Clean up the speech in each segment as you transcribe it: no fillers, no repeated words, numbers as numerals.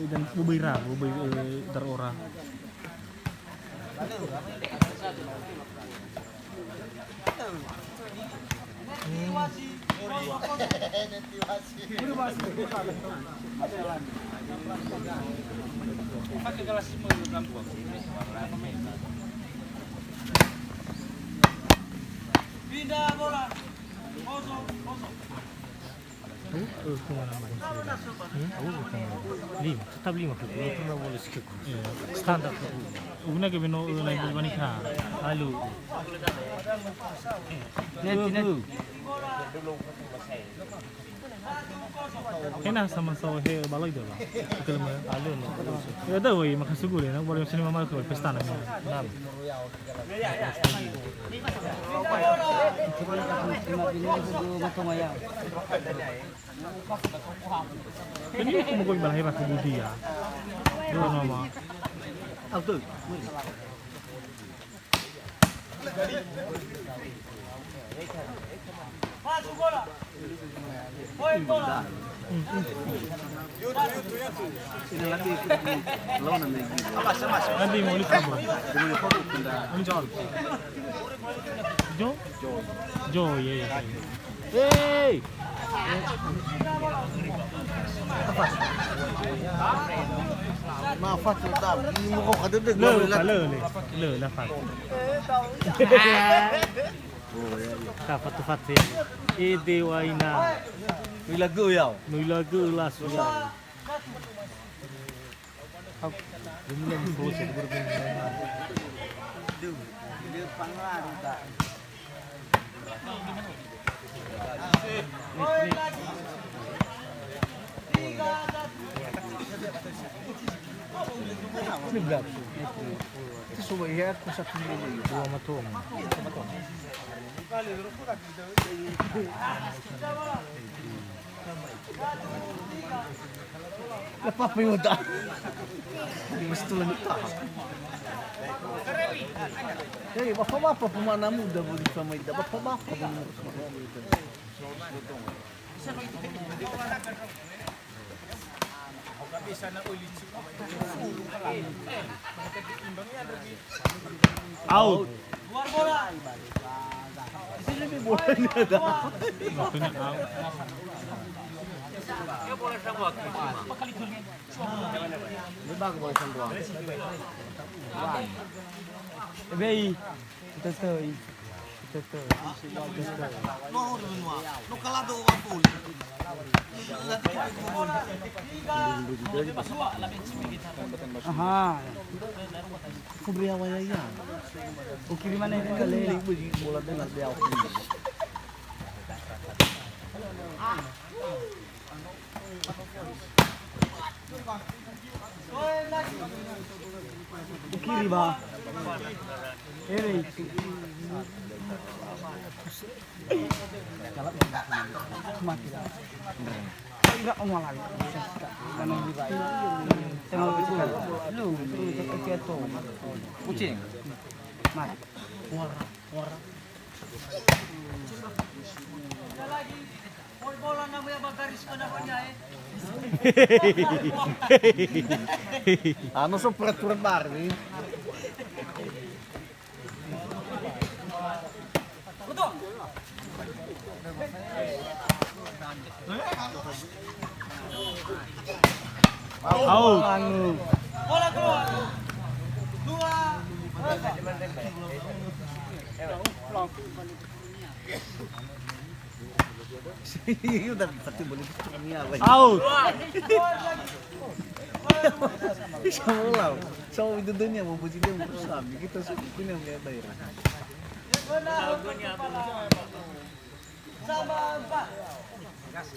Dan bubira, terora. Pindah bola. Kosong. Lima, tetap 50. Belum pernah boleh sekiku. Standar. Una que vino naik beli manika. Lalu. Net. Kena sama so he baloi dola. Kelma alu no. Ya dah wei makasugu le, nak boleh sini mama ko pesta na. Nam. Ini aku mau kau balai rasa budi ya. Dua nama. Auto. Masuk bola. Poin bola. Ini lagi lawan lagi. Nanti mau lihat bro. Muncul. Jo, ya. Hey. Maafat tetap. Ini mau kau kata dek. Le, lafaz. Dapat tepat ya. Ide waina. Milago ya. Nulagu las ya. Belum proses berbeda. Dia pengaruh tak. Poin lagi. 3-1. Ini berapa? Itu coba ya aku satu dulu. Dua matung. Lepas pemuda. Mesti lebih tahu. Hei, bapak-bapak pemana muda boleh sama itu. Bapak-bapak pengurus itu. Out. Luar bola. Di sini lebih bolanya ada. Waktunya out. Lebang boleh sentuh. Bei. Kita stay. No calado apul. Aha. Kubri awalnya ya. Ukiri mana ini Kali ini beli bola dengan dia aku. Poin lagi. Ukiri ba. Ini. Mati dah. Enggak omong lagi. Mana dibai. Tengok betul. Lu keto. Kucing. Mati. Wara. Ada lagi. Poin bola namanya Bagaris penamanya Ano sa peraturan baru ni? Betul. Out. Bola keluar. 2. Udah pasti boleh dunia. Out. Bisa ulau. So itu dunia mau puji dia berusaha. Kita punya melihat daerah. Sama 4. Gas.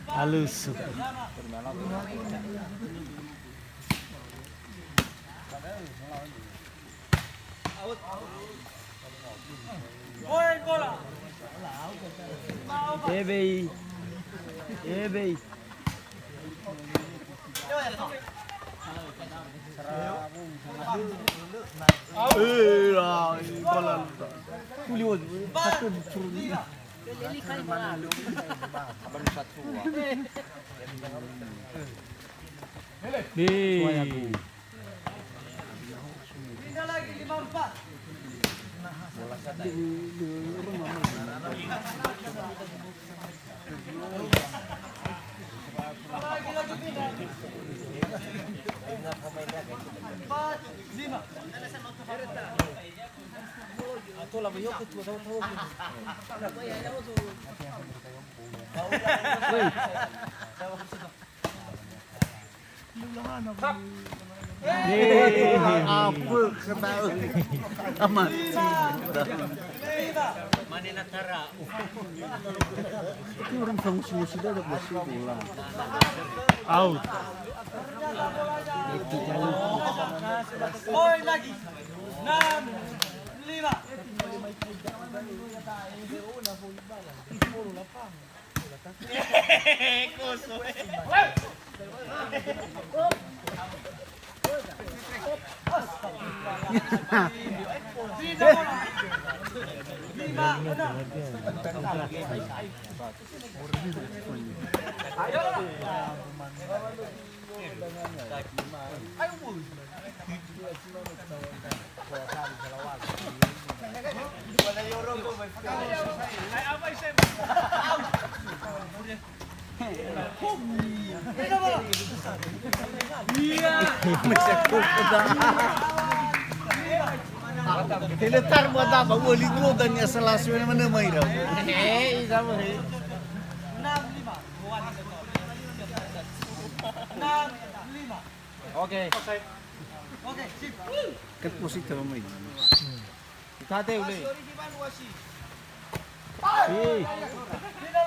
Halus. Poin bola. Ebay. Ebay. Bola. Kuliwag. Satu suruh dia. Tinggal lagi 5-4. Lagi pindah. 4-5. Apa ketahui? Aman. Itu orang fungsi dah bersih bola. Out. Poin lagi. 6-5. Teletar buat apa? Boleh dulu dan ya selas mana main dah. 6-5. Oke. Oke, sip. Kat posisi apa main? Kita teh udah. Tidak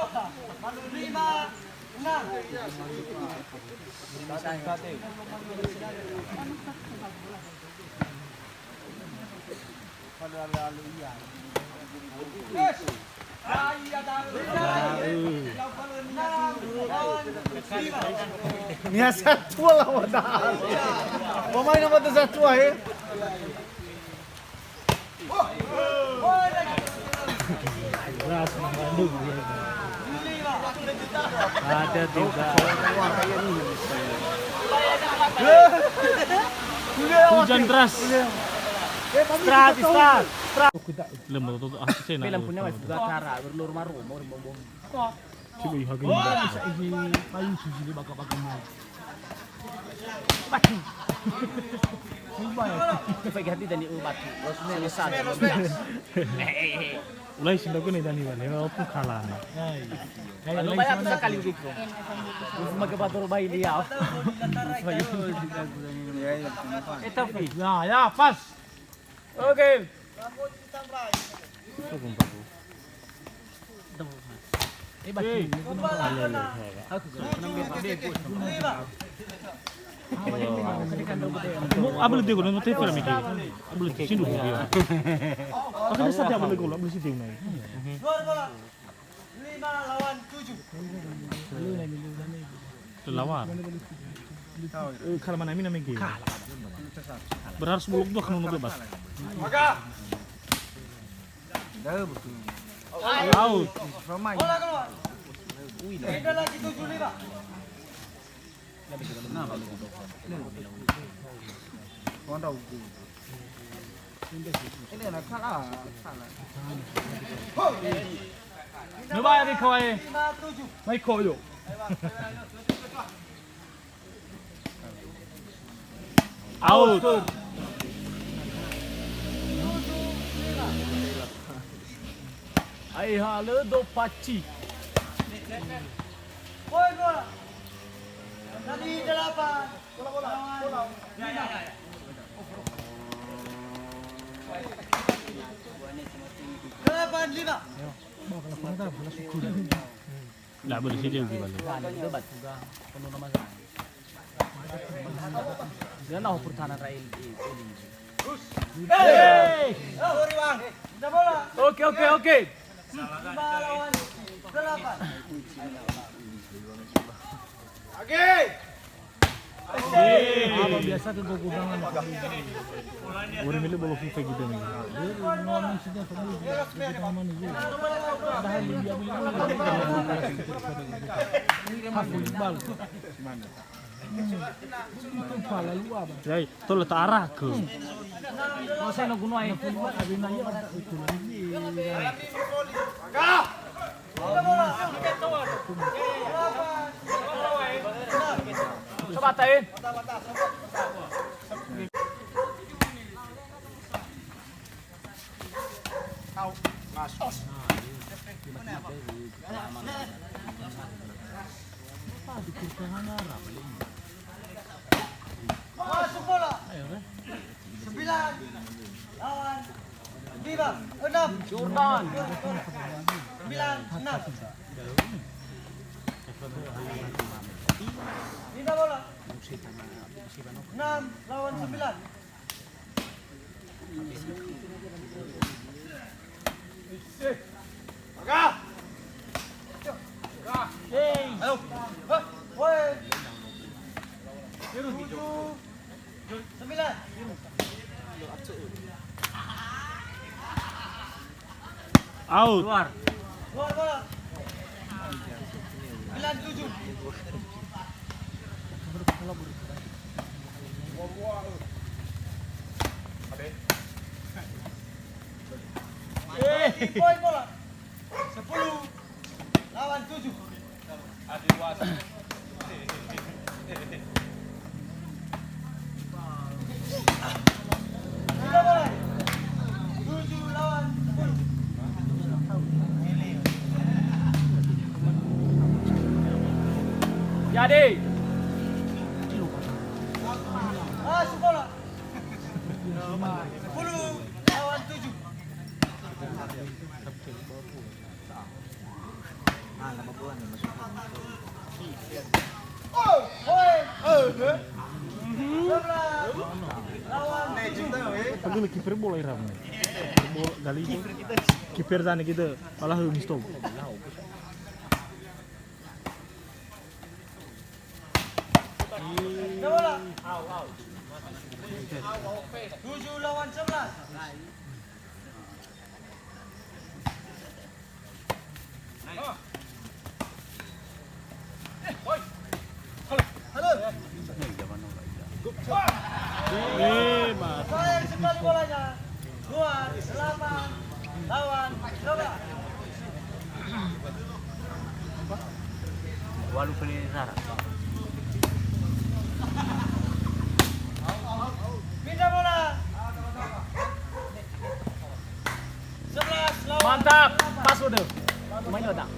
apa. 5-6. Kita teh. Niya satu lah wadah. Pemain nama tu satu ya. Beras Bandung. Ada juga. Hujan deras. Strat. Lemah tu asisten. Film punya mas juga cara berlur maru mau bom. Coba ihagin. Bisa isi payu susi di baga-baga mau. Coba ya. Pakai hati dan diubat. Selesai. Ulai sinda ko na idani wale. Opo kala na. Ano ba yan sa kaligid ko? Magkapator ba iliyaw? Ito fi. Ya, pas. Okay. Ito kung bago. Abel dia guna nanti film ini. Abel sindu dia. Tapi dia sadar abel gol, abel sindu naik. Skor bola. 5 lawan 7. Lawan. Kalau mana ini namanya game. Berharap sebelum itu akan nunggu bebas. Dah betul. Out. Bola keluar. Tinggal lagi 7-5. Kau tahu? Ini nak salah. Coba ya kawai. 5-7. Mai koyo. Out. Ai halo do paci. Poin bola. Tadi 8. Bola. Ya. 8-5. Lah boleh sih dia di balik. Itu bat juga penuh nama saya. Dia nak pertahanan Rail ini. Sorry bang. Kita bola. Oke. 5 lawan 8. Apa biasa kekurangan. Orang ini bawa FIFA gitu nih. Jadi, itu letak arah ke. Kalau saya nak guna air. Coba tain. Masuk bola. 9 lawan 6. Jordan. 9 6. Pindah bola. 6 lawan 9. Woi. 7 9. Out. Keluar. Keluar bola. 9 7. Poin bola. 10 lawan 7. Pindah bola. 7 lawan 10. Jadi. Masuk bola. 10 lawan 7. Oh, poin. 11 lawan 7. Pag kiper bola iram. Bola gali itu. Kiper sana kita malah belum stop. Pindah bola. 7 lawan 11. Mas. Saya sekali bolanya. 8 lawan 12. Walu Pelisara. Pindah bola. 11 lawan Mantap. Pas udah. Mainnya udah.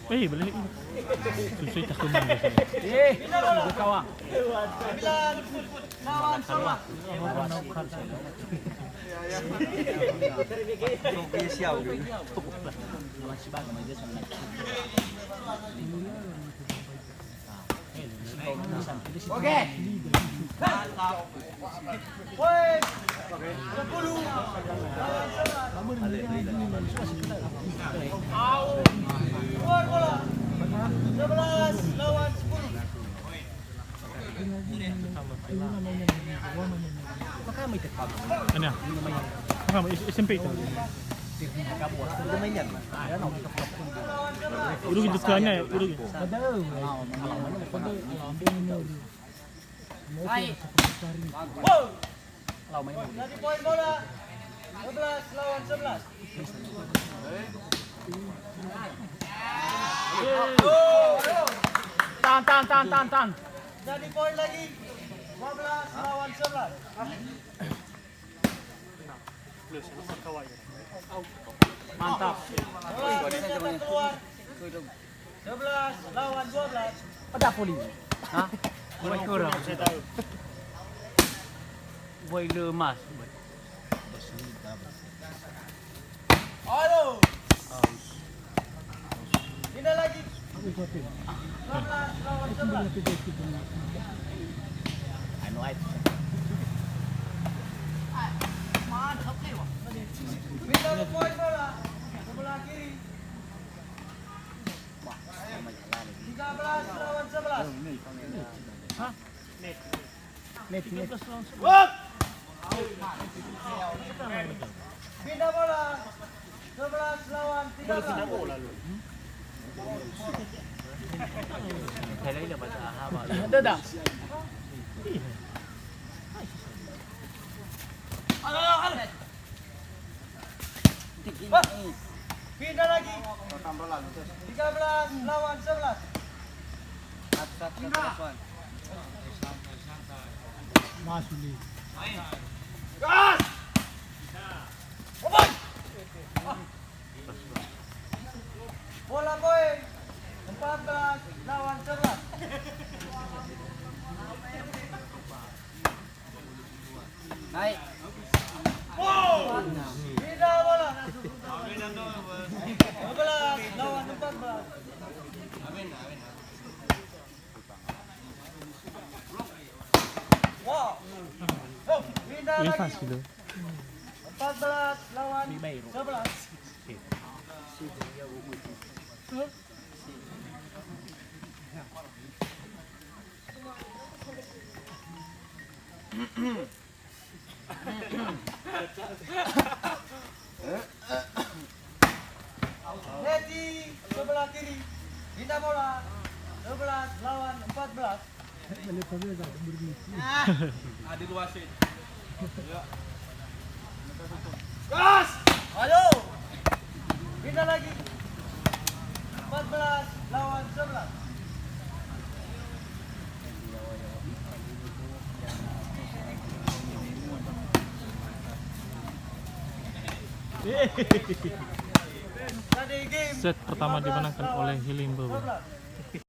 Balik. Susah tak kemana biasanya. Kawang. 9 lawan 11. Oke. Poin 10 lawan 11. Keluar bola. 11 lawan 10. Ano? SMP itu. Udah gitu kanya ya, udah gitu. Wow. Jadi poin bola 12 lawan 11. Tahan. Jadi poin lagi 12 lawan 11. Mantap. Bola dicetak keluar. 11 lawan 12. Ada poli. Hah? Boy kurang. Boy lemas. Aduh. Pindah lagi. 12 lawan 11. Anu ai. Pindah ke poin bola. Sebelah kiri. 13 lawan 11. Net. Pindah bola. 11 lawan 13. Kailan na ba sa haba? Ito daw. Pindah lagi. 13 lawan 11. Gas! Bola poin. 14 lawan 11. Naik. Pindah bola. 12 lawan 14. Wow. Pindah Ini lagi. fast gitu. 14 lawan 11. Leti sebelah kiri. Pindah bola. 12 lawan 14. Gas! Ayo! Pindah lagi. 14 lawan 11. Tadi game Set pertama dimenangkan oleh Hilimbo. 12.